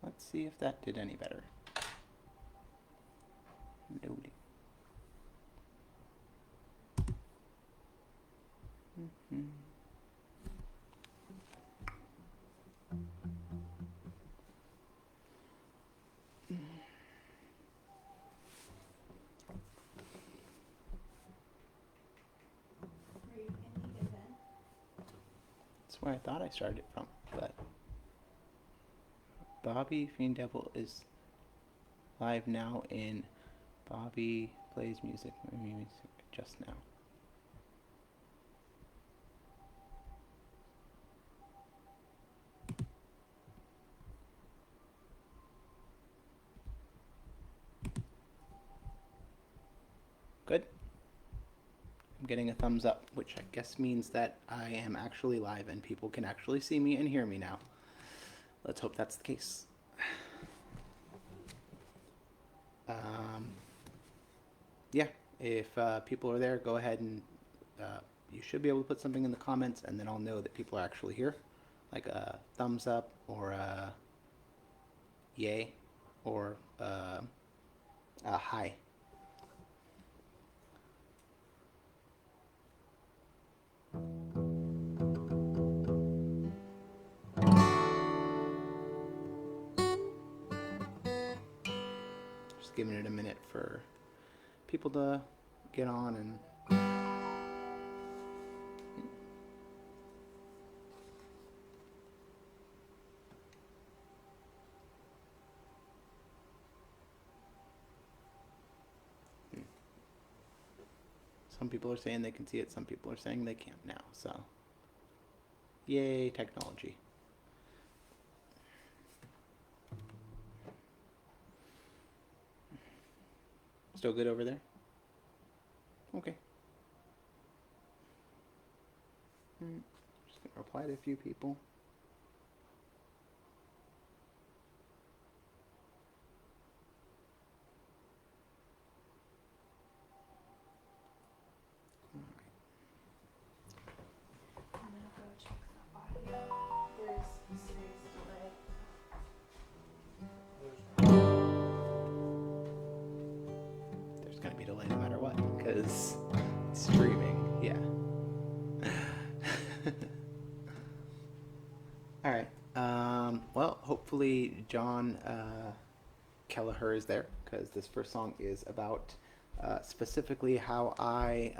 Let's see if that did any better. Loading. Mm-hmm. That's where I thought I started it from, but Bobby Fiend Devil is live now in Bobby Plays Music, Mamimi just now. Good. I'm getting a thumbs up, which I guess means that I am actually live and people can actually see me and hear me now. Let's hope that's the case. Yeah, if people are there, go ahead and you should be able to put something in the comments, and then I'll know that people are actually here, like a thumbs up or a yay or a hi. Just giving it a minute for people to get on and some people are saying they can see it, some people are saying they can't now, so yay technology. Still good over there? Okay. Just gonna reply to a few people. There's gonna be a delay no matter what, because streaming, yeah. All right. Well, hopefully John Kelleher is there, because this first song is about specifically how I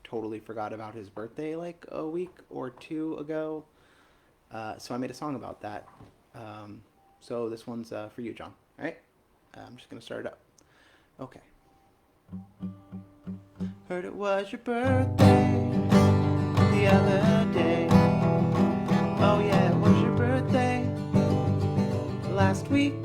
totally forgot about his birthday like a week or two ago. So I made a song about that. So this one's for you, John. All right? I'm just going to start it up. Okay. Heard it was your birthday the other day. Oh yeah, it was your birthday last week.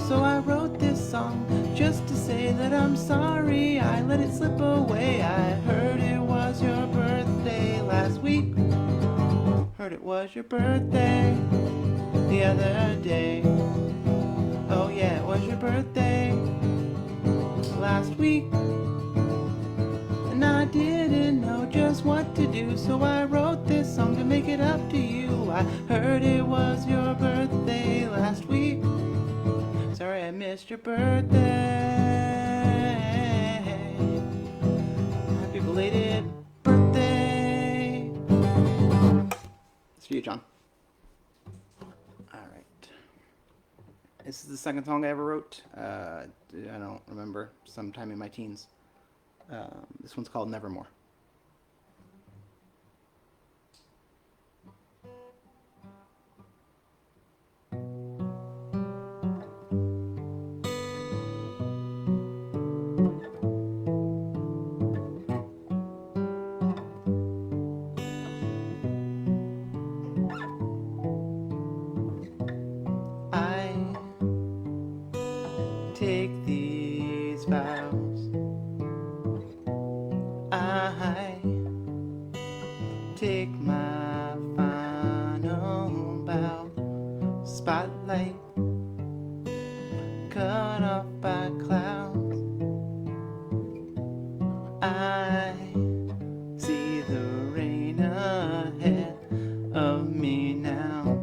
So I wrote this song just to say that I'm sorry I let it slip away. I heard it was your birthday last week. Heard it was your birthday the other day. Oh yeah, it was your birthday last week. And I didn't know just what to do, so I wrote this song to make it up to you. I heard it was your birthday last week. Sorry I missed your birthday. Happy belated birthday. It's for you, John. Alright. This is the second song I ever wrote. I don't remember. Sometime in my teens. This one's called Nevermore. I take these vows. I take my final bow. Spotlight cut off by clouds. I see the rain ahead of me now.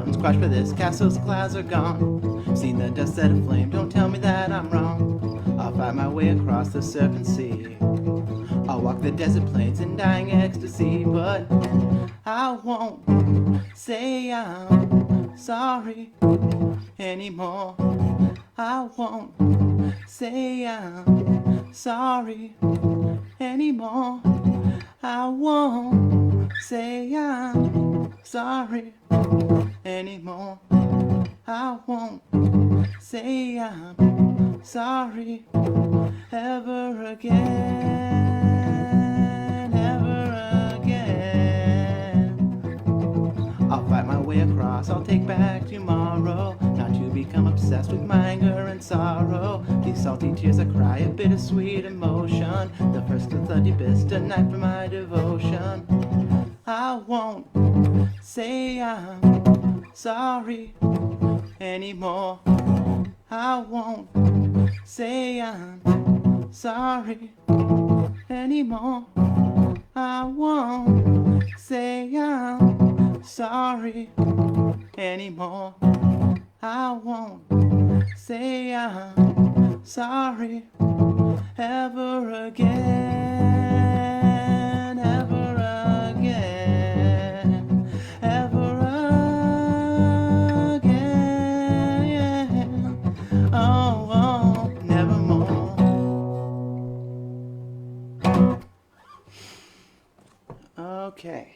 mountains crushed by this, castles, clouds are gone. Seen the dust set aflame, don't tell me that I'm wrong. I'll fight my way across the serpent sea. I'll walk the desert plains in dying ecstasy, but I won't say I'm sorry anymore. I won't say I'm sorry anymore. I won't say I'm sorry anymore. I won't say I'm sorry ever again, ever again. I'll fight my way across, I'll take back tomorrow, not to become obsessed with my anger and sorrow. These salty tears I cry, a bittersweet emotion, the first of the deepest, a night for my devotion. I won't say I'm sorry anymore. I won't say I'm sorry anymore. I won't say I'm sorry anymore. I won't say I'm sorry ever again, ever again, ever again. Oh, oh, nevermore. Okay.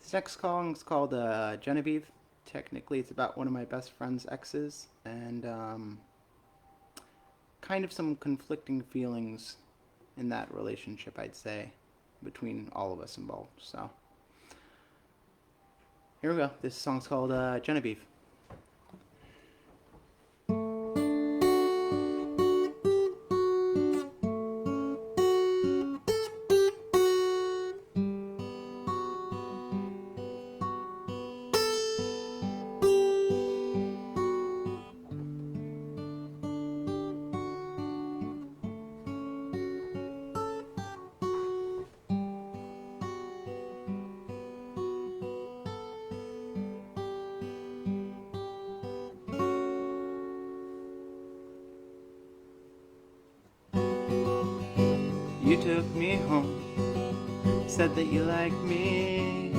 This next song is called Genevieve. Technically, it's about one of my best friend's exes, and kind of some conflicting feelings in that relationship, I'd say, between all of us involved. So, here we go. This song's called Genevieve. You took me home, said that you like me,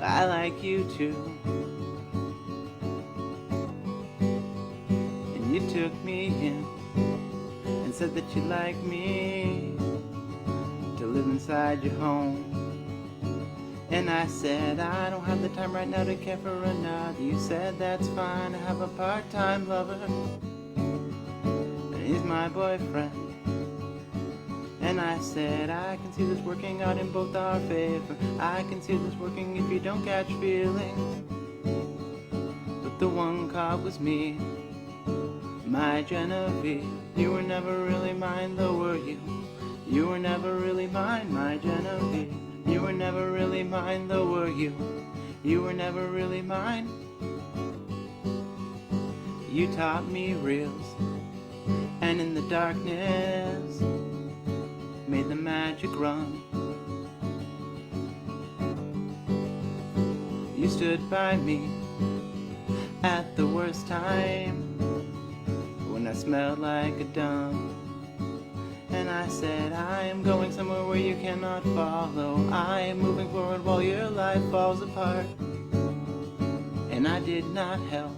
I like you too. And you took me in and said that you like me to live inside your home. And I said, I don't have the time right now to care for another. You said, that's fine, I have a part-time lover, and he's my boyfriend. And I said, I can see this working out in both our favor. I can see this working if you don't catch feelings. But the one caught was me, my Genevieve. You were never really mine, though, were you? You were never really mine, my Genevieve. You were never really mine, though, were you? You were never really mine. You taught me reels, and in the darkness made the magic run. You stood by me at the worst time, when I smelled like a dump. And I said, I am going somewhere where you cannot follow. I am moving forward while your life falls apart. And I did not help.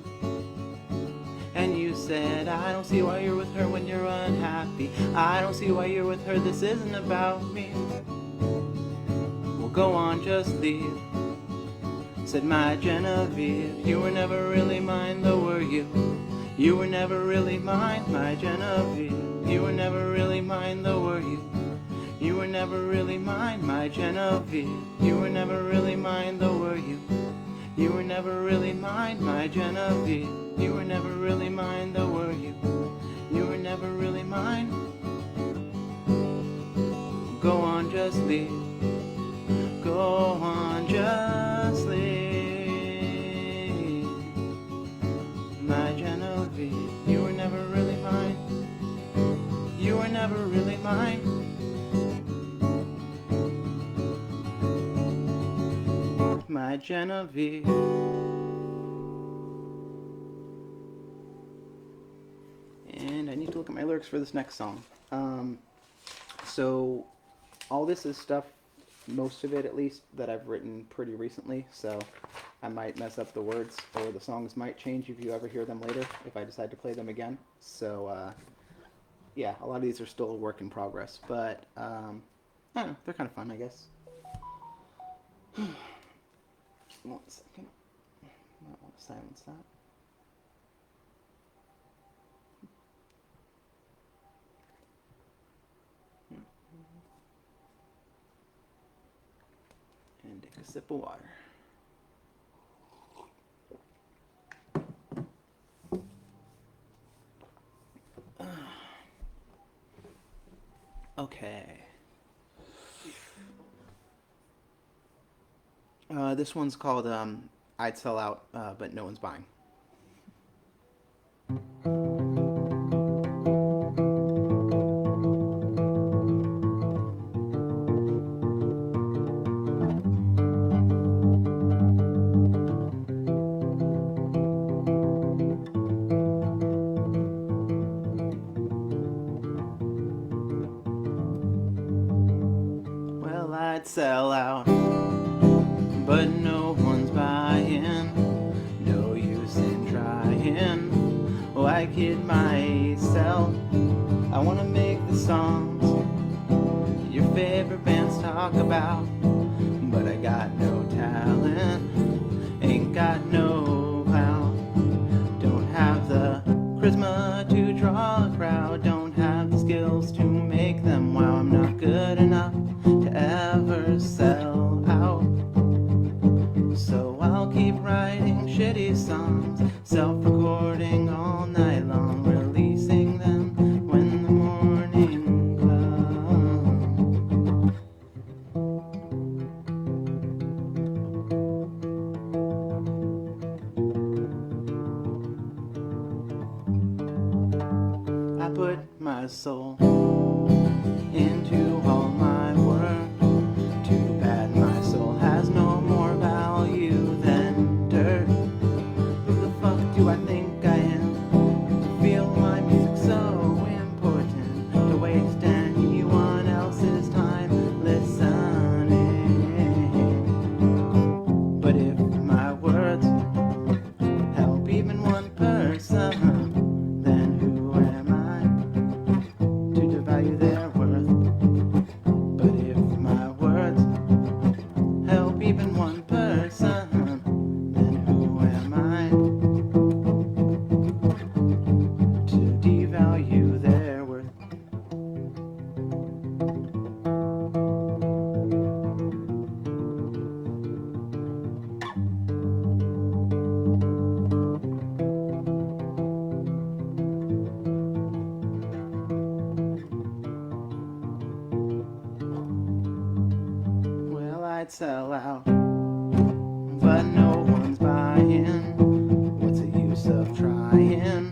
And you said, I don't see why you're with her when you're unhappy. I don't see why you're with her, this isn't about me. Well, go on, just leave, said my Genevieve. You were never really mine, though, were you? You were never really mine, my Genevieve. You were never really mine, though, were you? You were never really mine, my Genevieve. You were never really mine, though, were you? You were never really mine, my Genevieve. You were never really mine, though, were you? You were never really mine. Go on, just leave. Go on, just leave, my Genevieve. You were never really mine. You were never really mine. my Genevieve. And I need to look at my lyrics for this next song. So all this is stuff, most of it at least, that I've written pretty recently. So I might mess up the words, or the songs might change if you ever hear them later, if I decide to play them again. So yeah, a lot of these are still a work in progress, but I don't know, they're kind of fun, I guess. 1 second. Might want to silence that. And take a sip of water. Okay. This one's called I'd Sell Out, but No One's Buying. Well, I'd sell out, but no one's buying. No use in trying. Why kid myself? I wanna make the songs your favorite bands talk about, but I got no talent, ain't got no how. Don't have the charisma to draw a crowd, don't have the skills to make them wow. I'm not good enough to ever sell out. So I'll keep writing shitty songs, self-recording all night long, releasing them when the morning comes. I put my soul into all my work. Too bad my soul has no more value than dirt. Who the fuck do I think I am to feel my music so important, to waste anyone else's time listening? But if my words help even one person, then who am I to devalue their worth? But if my words help even one person, then who am I to devalue their worth? Well, I'd sell out, but no one's buying. What's the use of trying?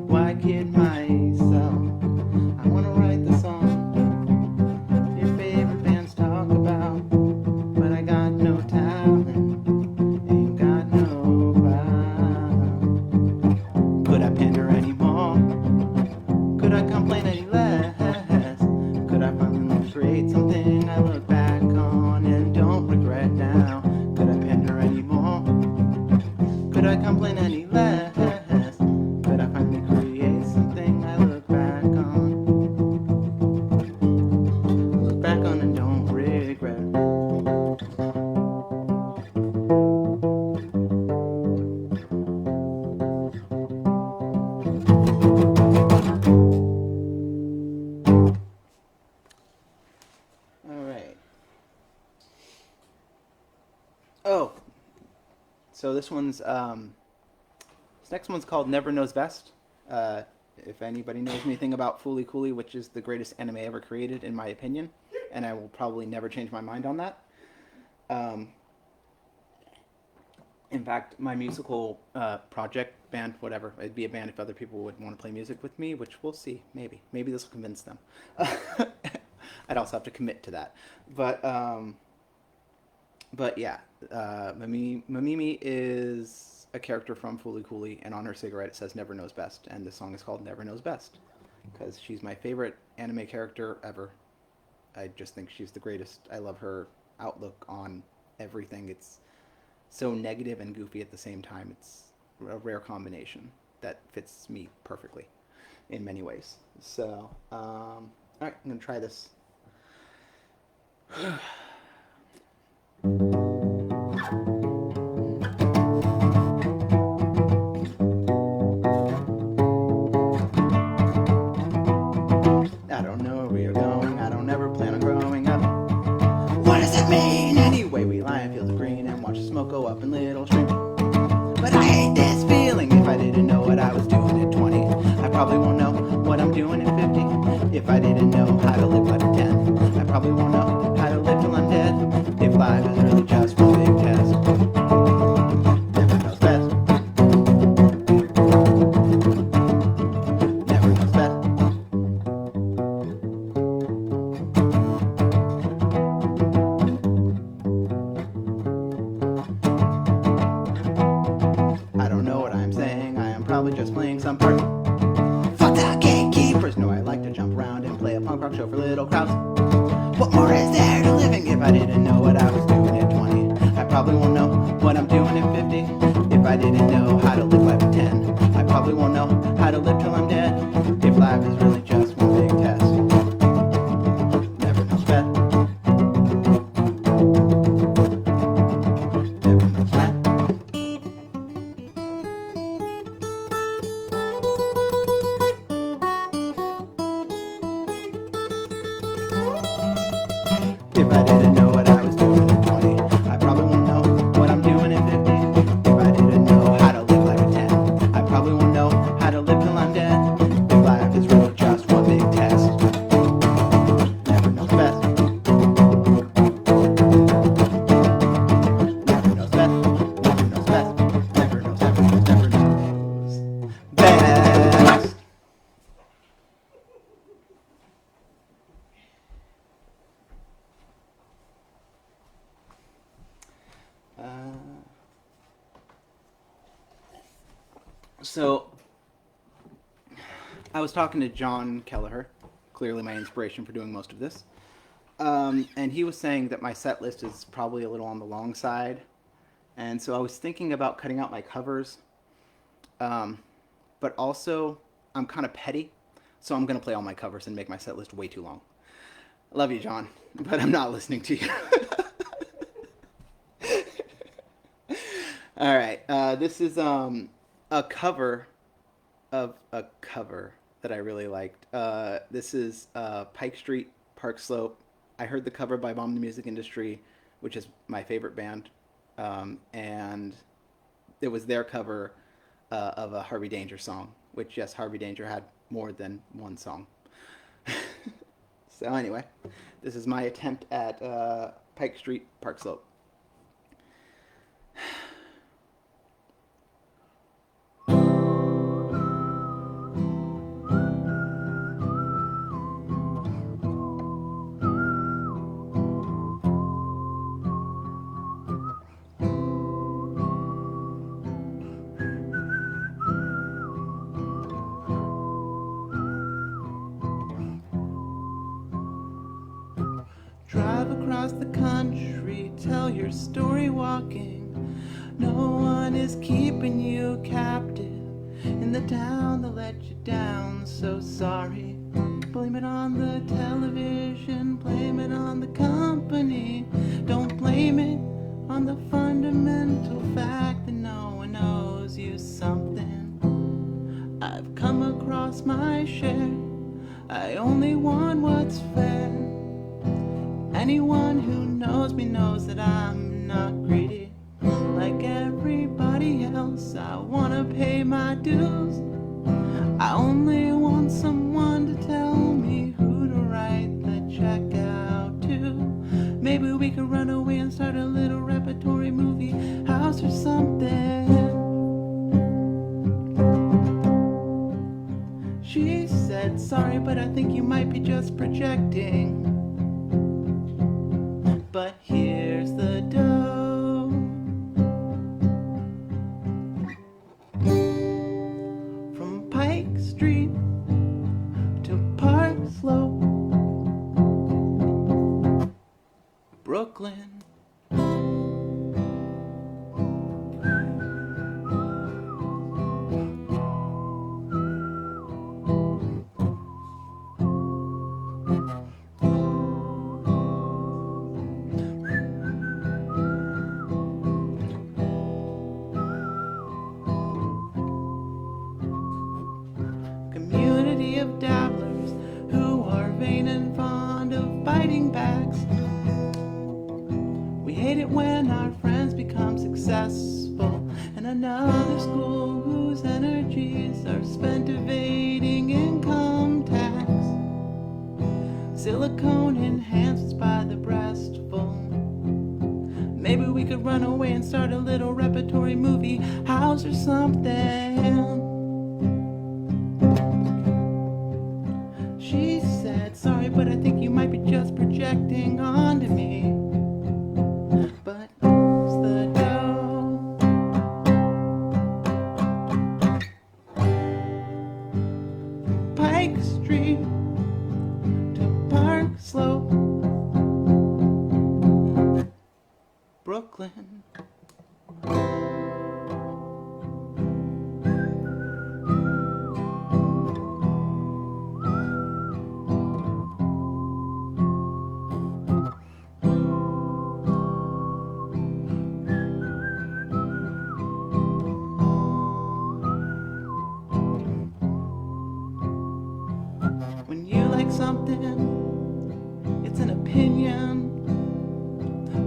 Why kid myself? I wanna write the song your favorite bands talk about, but I got no talent, ain't got no crowd. Could I pander anymore? Could I complain any less? Could I finally create something I look back on and don't regret now? Could I pander anymore? Could I complain any less? Could I finally create something I look back on? Look back on and don't regret. All right. Oh, so this next one's called Never Knows Best. If anybody knows anything about Fooly Cooly, which is the greatest anime ever created, in my opinion, and I will probably never change my mind on that. In fact, my musical project, band, whatever, it'd be a band if other people would want to play music with me, which we'll see, maybe. Maybe this will convince them. I'd also have to commit to that. But But yeah, Mamimi is a character from Fooly Cooley, and on her cigarette it says "Never Knows Best," and the song is called "Never Knows Best" because she's my favorite anime character ever. I just think she's the greatest. I love her outlook on everything. It's so negative and goofy at the same time. It's a rare combination that fits me perfectly in many ways. So, all right, I'm gonna try this. I don't know where we are going. I don't ever plan on growing up. What does it mean? Anyway, we lie in fields of green and watch the smoke go up in little streams. But I hate this feeling. If I didn't know what I was doing at 20, I probably won't know what I'm doing at 50. If I didn't know how to live life at 10, I probably won't know how to live till I'm dead. If life is really just one big test, never knows best. Never knows best. I don't know what I'm saying. I am probably just playing some part. Fuck the gatekeepers. No, I like to jump around and play a punk rock show for little crowds. What more is there to living? If I didn't know what I was doing at 20, I probably won't know what I'm doing at 50. If I didn't know how to live life at 10, I probably won't know how to live till I'm dead. If life is really just one big test, never knows best. Never knows best. If I didn't know what I was doing at 20, I probably won't know what I'm doing at 50. If I didn't know how to live life at 10, I probably won't know how to live till I'm dead. If life is really just one big test, never knows best. Never knows best. Never knows best. Never knows, never knows, never knows best. So, I was talking to John Kelleher, clearly my inspiration for doing most of this, and he was saying that my set list is probably a little on the long side, and so I was thinking about cutting out my covers, but also I'm kind of petty, so I'm going to play all my covers and make my set list way too long. I love you, John, but I'm not listening to you. All right, this is a cover of a cover that I really liked. This is Pike Street, Park Slope. I heard the cover by Bomb the Music Industry, which is my favorite band, and it was their cover of a Harvey Danger song, which, yes, Harvey Danger had more than one song. So anyway, this is my attempt at Pike Street, Park Slope. Drive across the country, tell your story walking. No one is keeping you captive in the town that let you down. So sorry. Blame it on the television, blame it on the company. Don't blame it on the fundamental fact that no one owes you something. I've come across my share. I only want what's fair. Anyone who knows me knows that I'm not greedy. Like everybody else, I wanna pay my dues. I only want someone to tell me who to write the check out to. Maybe we could run away and start a little repertory movie house or something. She said, sorry, but I think you might be just projecting. But here's the dough. Brooklyn. Community of dabblers who are vain and fond of biting backs. We hate it when our friends become successful, and another school whose energies are spent evading income tax. Silicone enhancements by the breastful. Maybe we could run away and start a little repertory movie house or something. She said, sorry, but I think you might be just projecting onto me. But where's the dough? Pike Street to Park Slope, Brooklyn. When you like something, it's an opinion.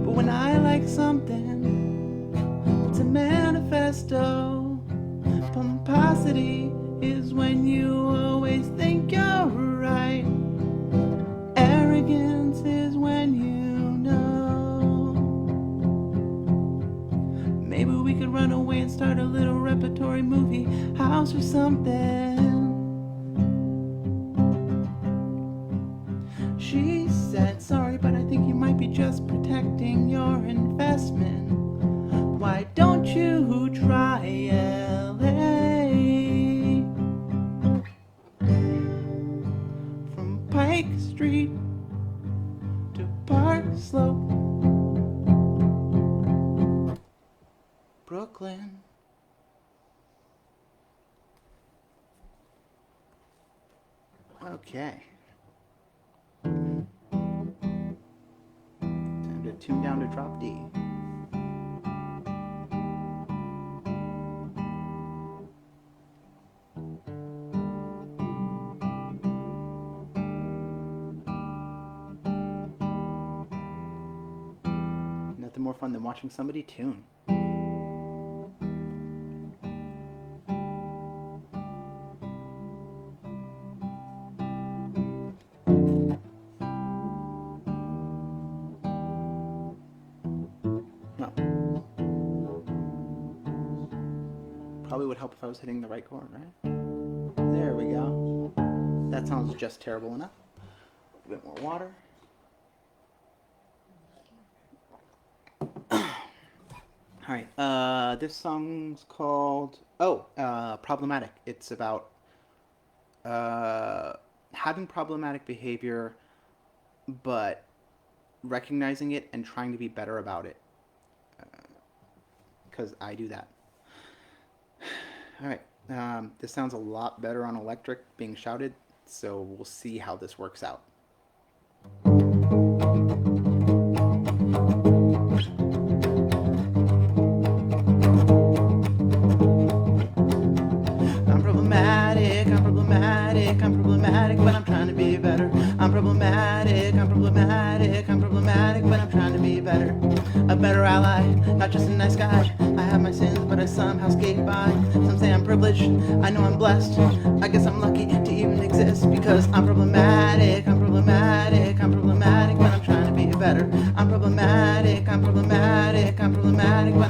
But when I like something, it's a manifesto. Pomposity is when you always think you're right. Arrogance is when you know. Maybe we could run away and start a little repertory movie house or something. She said, sorry, but I think you might be just protecting your investment. Why don't you try LA? From Pike Street to Park Slope, Brooklyn. Okay. Time to tune down to drop D. Nothing more fun than watching somebody tune. No. Probably would help if I was hitting the right chord, right? There we go. That sounds just terrible enough. A bit more water. Alright, this song's called, Problematic. It's about having problematic behavior, but recognizing it and trying to be better about it. Because I do that. Alright, this sounds a lot better on electric being shouted, so we'll see how this works out. I'm problematic, but I'm trying to be better. I'm problematic, but I'm trying to be better. A better ally, not just a nice guy. I have my sins, but I somehow skate by. Some say I'm privileged, I know I'm blessed. I guess I'm lucky to even exist because I'm problematic, but I'm trying to be better. I'm problematic, but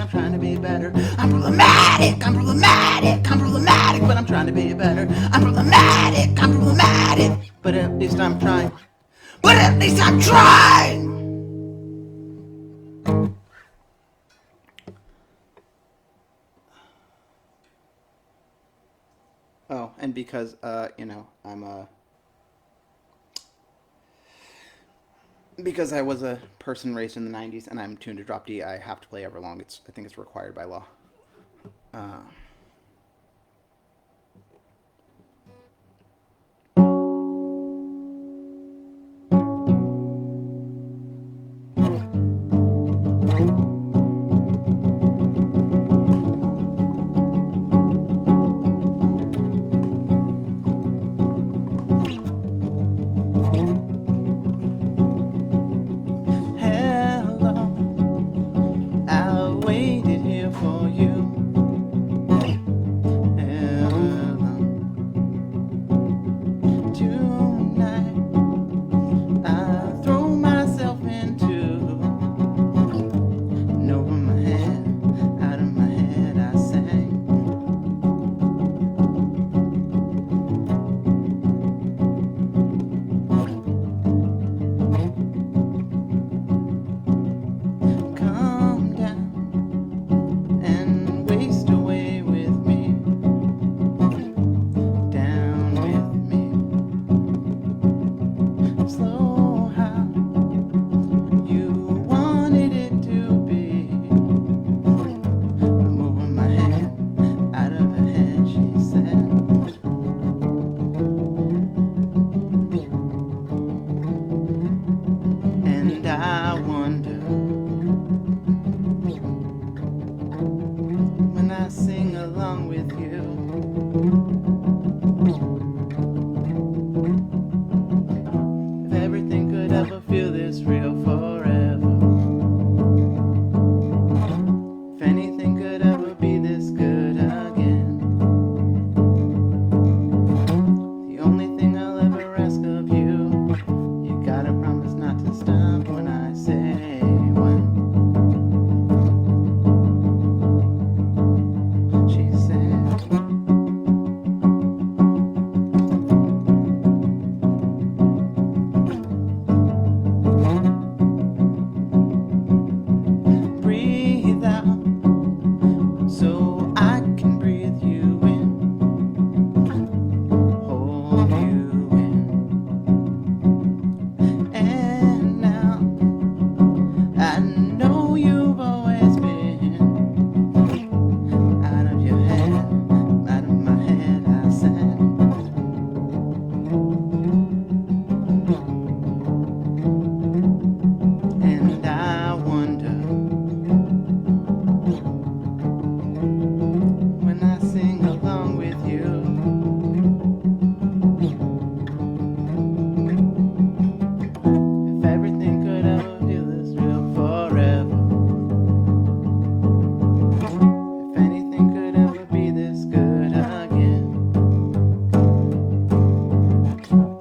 I'm trying to be better. I'm problematic, but I'm trying to be better. I'm problematic, but at least I'm trying. Oh, and because, I'm because I was a person raised in the '90s and I'm tuned to drop D, I have to play Everlong. I think it's required by law. Uh, Hello, I waited here for you. Hello, tonight I throw myself into and over my head, out of my head I sang. Calm down and waste away with me, down with me. Slow how you wanted it to be. I'm over my head, out of her head, she said. And I wonder when I sing along with you, if everything could ever feel this real forever, if anything could ever be this good again. The only thing I'll ever ask of you, you gotta promise not to stop when I say when. She said, breathe out so I can breathe you in, hold you in. And now I know you've always been out of your head, out of my head, I said. And I wonder when I sing along with you, if everything could ever feel this real forever, if anything could ever be this good again.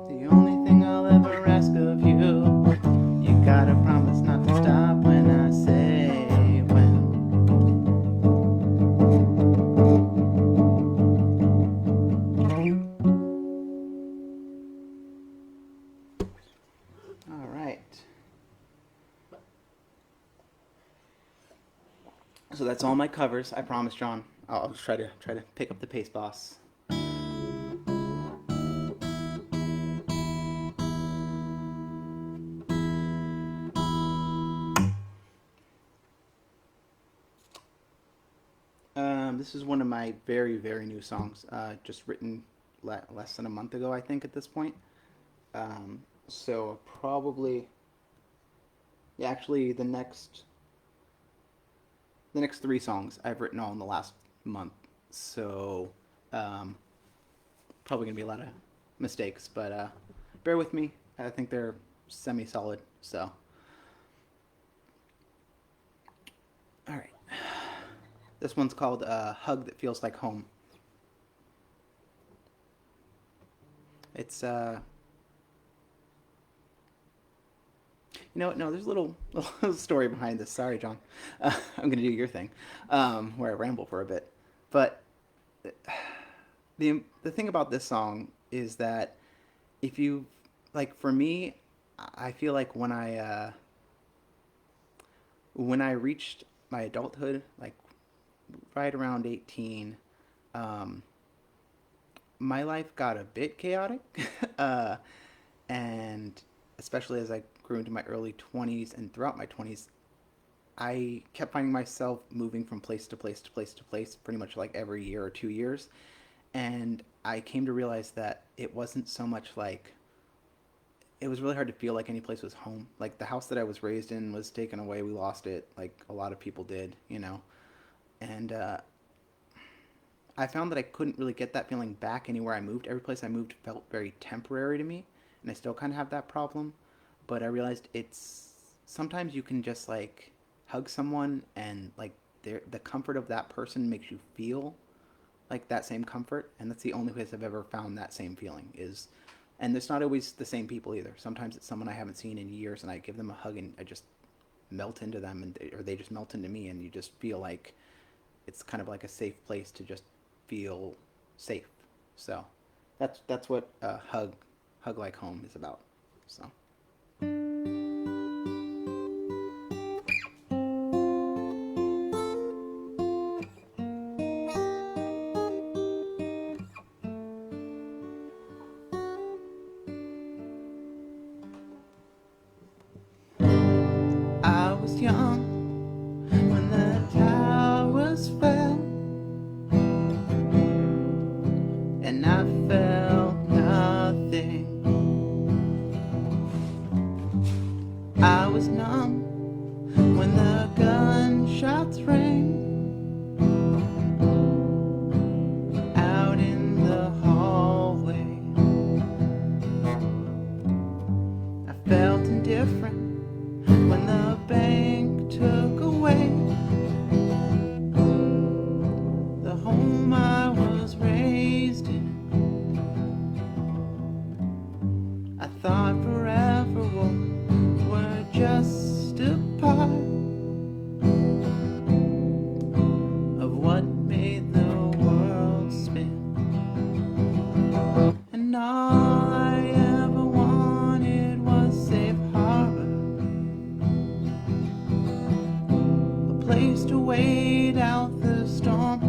The only thing I'll ever ask of you, you gotta promise not to stop when I say when. All right. So that's all my covers. I promise, John. I'll just try to pick up the pace, boss. This is one of my very new songs. Just written less than a month ago, I think, at this point. So probably, yeah, actually, the next three songs I've written all in the last month. So um, probably gonna be a lot of mistakes, but bear with me. I think they're semi-solid. So all right, this one's called "Hug That Feels Like Home." It's no, there's a little story behind this. Sorry, John. I'm gonna do your thing, where I ramble for a bit. But the thing about this song is that if you like, for me, I feel like when I reached my adulthood, like right around 18, um, my life got a bit chaotic, uh, and especially as I grew into my early 20s, and throughout my 20s, I kept finding myself moving from place to place to place to place pretty much like every year or 2 years. And I came to realize that it wasn't so much like, it was really hard to feel like any place was home. Like the house that I was raised in was taken away. We lost it, like a lot of people did, you know. And I found that I couldn't really get that feeling back anywhere I moved. Every place I moved felt very temporary to me, and I still kind of have that problem. But I realized it's sometimes you can just like hug someone and like the comfort of that person makes you feel like that same comfort, and that's the only place I've ever found that same feeling is. And it's not always the same people either. Sometimes it's someone I haven't seen in years, and I give them a hug, and I just melt into them, or they just melt into me, and you just feel like it's kind of like a safe place to just feel safe. So that's what hug like home is about. So. I was young when the towers fell, and I felt nothing. I was numb when the gunshots rang out in the hallway. I felt indifferent when the bank took away the home I was raised in. I thought forever were just a part of what made the world spin. And all I ever wanted was safe harbor, a place to wait out the storm.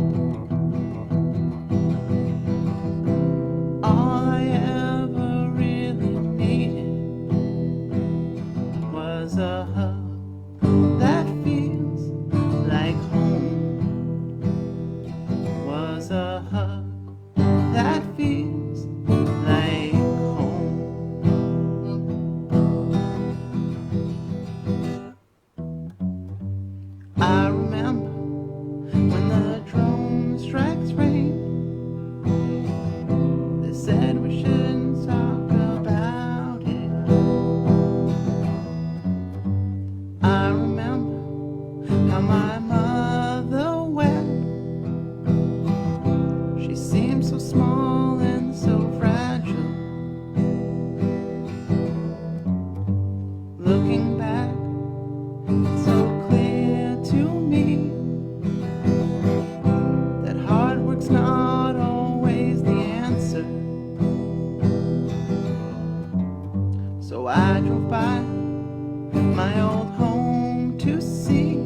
All I ever really needed was a hug that feels like home. Was a hug that feels like home. I remember when the drone strikes rain, they said we shouldn't talk about it. I remember how my mother wept. She seemed so small and so fragile. Looking back, it's so clear to me that hard work's not always the answer. So I drove by my old home to see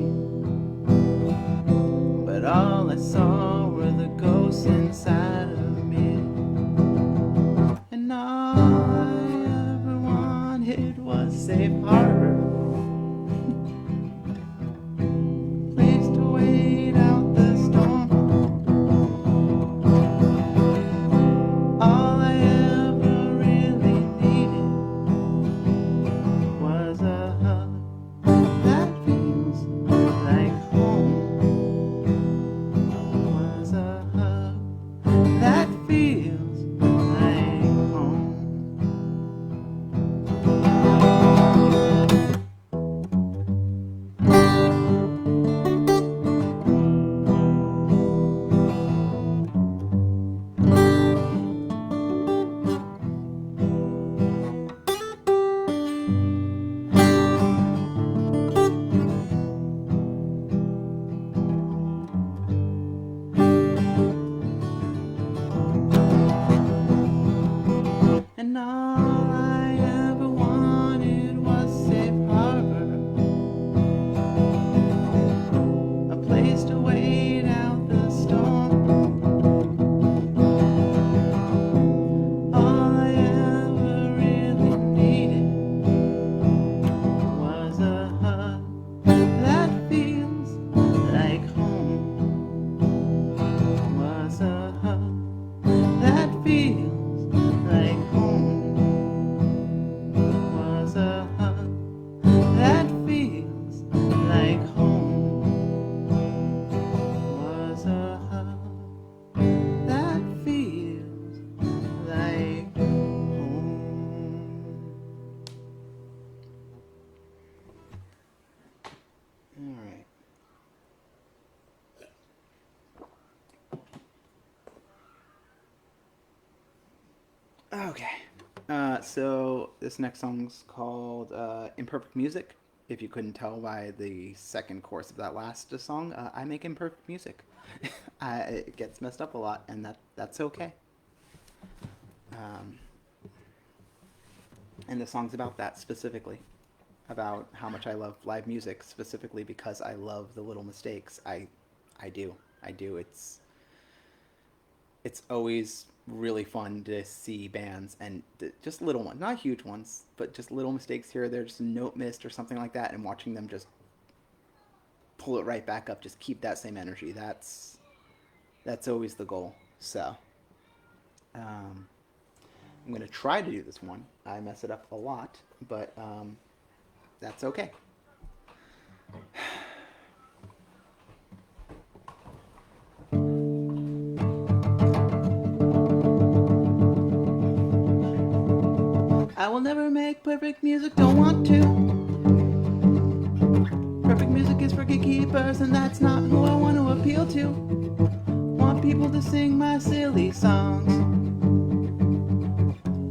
All right. Okay. So this next song's called Imperfect Music. If you couldn't tell by the second chorus of that last song, I make imperfect music. It gets messed up a lot, and that's okay. Um, and the song's about that specifically, about how much I love live music, specifically because I love the little mistakes. I do. I do. It's always really fun to see bands and just little ones, not huge ones, but just little mistakes here or there, just a note missed or something like that, and watching them just pull it right back up, just keep that same energy. That's always the goal. So um, I'm gonna try to do this one. I mess it up a lot, but that's okay. I will never make perfect music, don't want to. Perfect music is for gatekeepers, and that's not who I want to appeal to. Want people to sing my silly songs.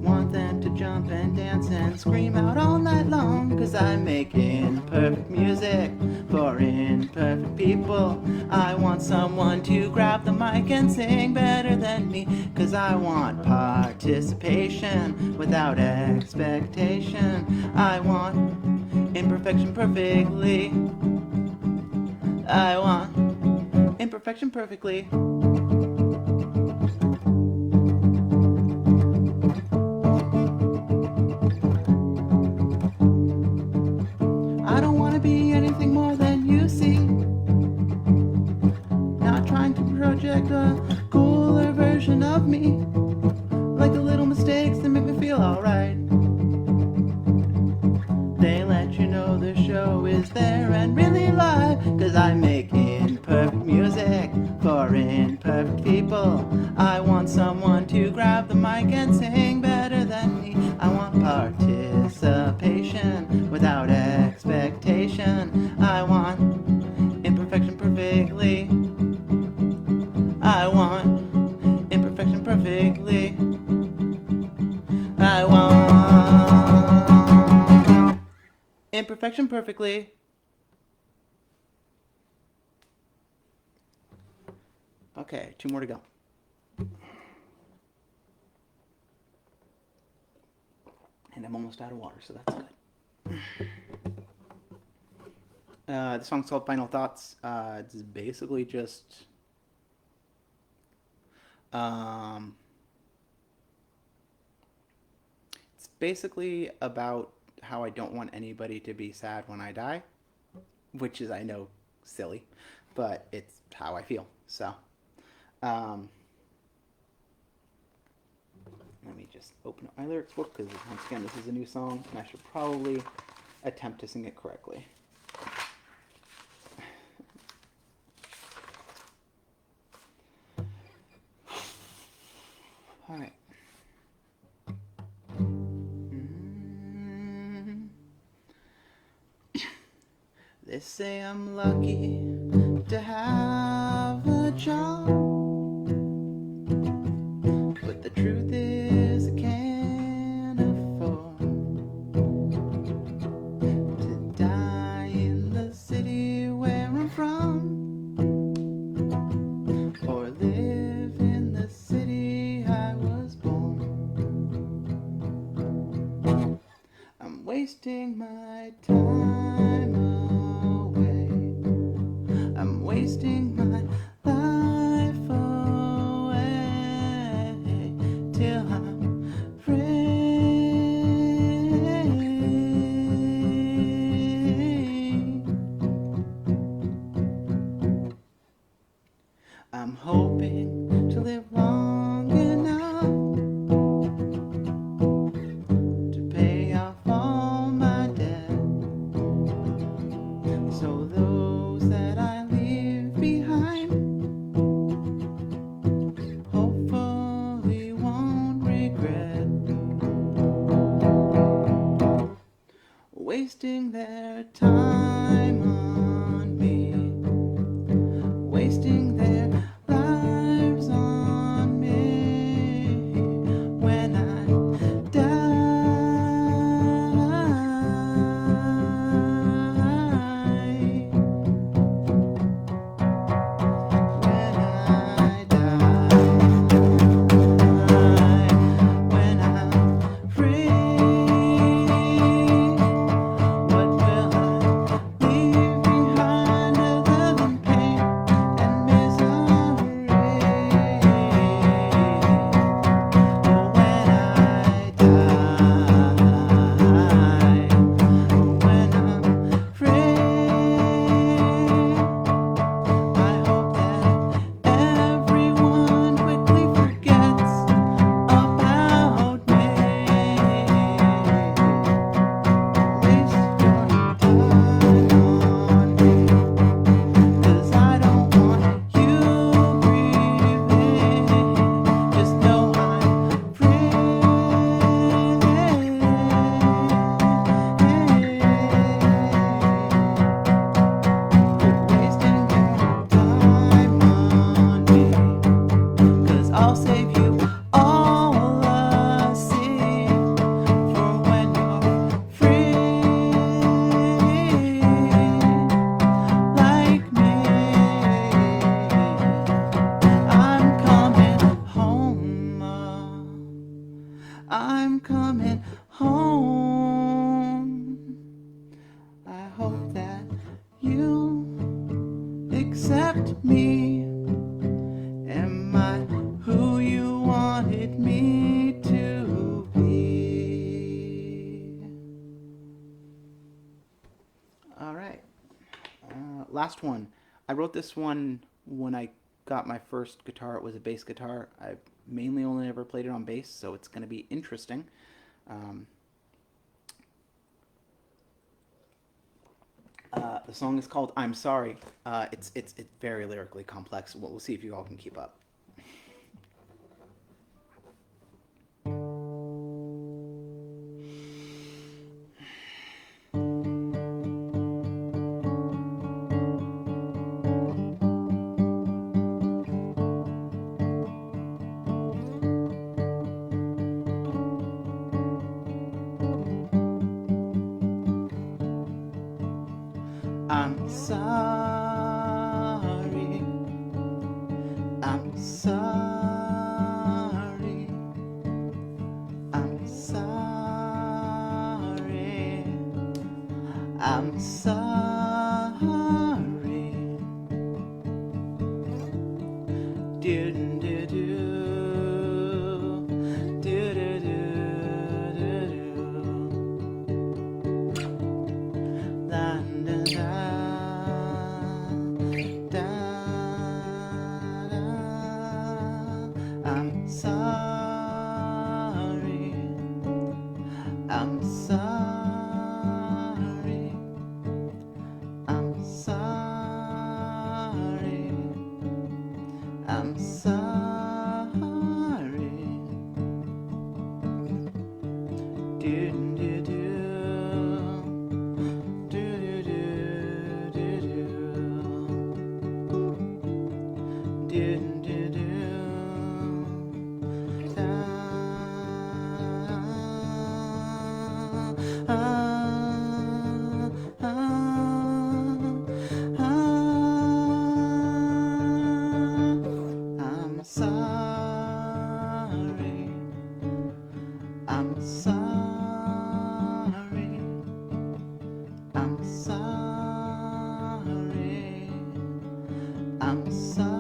Want them to jump and dance and scream out all night long. Cause I make imperfect music for imperfect people. I want someone to grab the mic and sing better than me. Cause I want participation without expectation. I want imperfection perfectly. I want imperfection perfectly. I don't want to be anything more than you see. Not trying to project a cooler version of me. Like the little mistakes that make me feel alright. They let you know the show is there and really live. Cause I make imperfect music for imperfect people. I want someone to grab the mic and sing better than me. I want participation without expectation. I want imperfection perfectly. I want imperfection perfectly. I want imperfection perfectly. Okay, 2 more to go. And I'm almost out of water, so that's good. The song's called Final Thoughts. It's basically just it's basically about how I don't want anybody to be sad when I die, which is, I know, silly, but it's how I feel. So um, let me just open up my lyrics book, because once again, this is a new song, and I should probably attempt to sing it correctly. All right. They say I'm lucky to have a job, but the truth is I can't afford to die in the city where I'm from, or live in the city I was born. I'm wasting my time away. I'm wasting my life away till I'm free. I'm hoping to live long enough to pay off all my debt, so those that I leave behind hopefully won't regret wasting their time on you accept me? Am I who you wanted me to be? All right. Last one. I wrote this one when I got my first guitar. It was a bass guitar. I mainly only ever played it on bass, so it's going to be interesting. Um, the song is called "I'm Sorry." It's very lyrically complex. We'll see if you all can keep up. I'm sorry. I'm sorry. I'm sorry. I'm sorry. Do do do do do do do da da da da. I'm sorry. I'm sorry. I'm sorry. I'm sorry. Do do do do do do do do do da ah ah ah. I'm sorry. I'm sorry. I'm sorry. I'm sorry.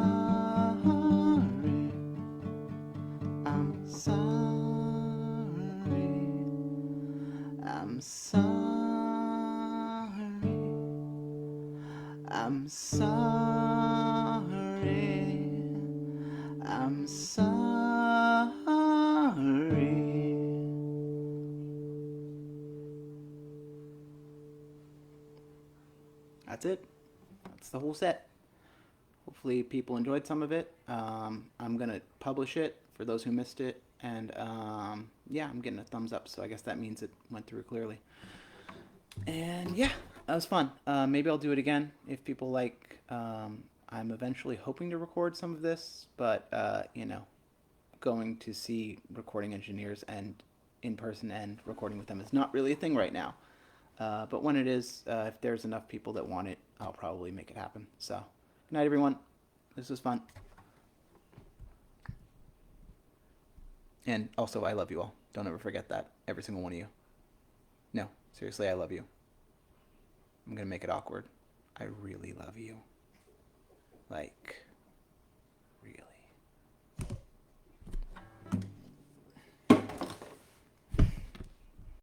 I'm sorry. I'm sorry. I'm sorry. I'm sorry. That's it. That's the whole set. Hopefully, people enjoyed some of it. I'm gonna publish it for those who missed it, and yeah, I'm getting a thumbs up, so I guess that means it went through clearly. And yeah, that was fun. Maybe I'll do it again if people like. I'm eventually hoping to record some of this, but going to see recording engineers and in person and recording with them is not really a thing right now. But when it is, if there's enough people that want it, I'll probably make it happen. So, good night, everyone. This was fun. And also, I love you all. Don't ever forget that. Every single one of you. No, seriously, I love you. I'm going to make it awkward. I really love you. Like,